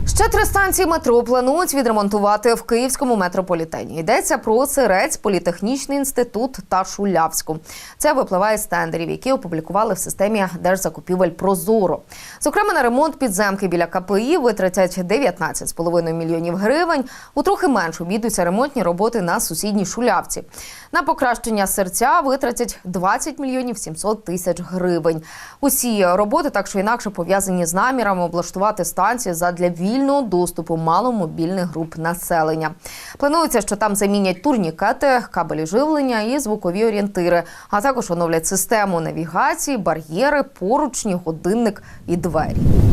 Ще 3 станції метро планують відремонтувати в київському метрополітені. Йдеться про Сирець, Політехнічний інститут та Шулявську. Це випливає з тендерів, які опублікували в системі держзакупівель «Прозоро». Зокрема, на ремонт підземки біля КПІ витратять 19,5 мільйонів гривень. У трохи менш обійдуться ремонтні роботи на сусідній Шулявці. На покращення Сирця витратять 20 мільйонів 700 тисяч гривень. Усі роботи так чи інакше пов'язані з намірами облаштувати станції задля вільного доступу маломобільних груп населення. Планується, що там замінять турнікети, кабелі живлення і звукові орієнтири, а також оновлять систему навігації, бар'єри, поручні, годинник і двері.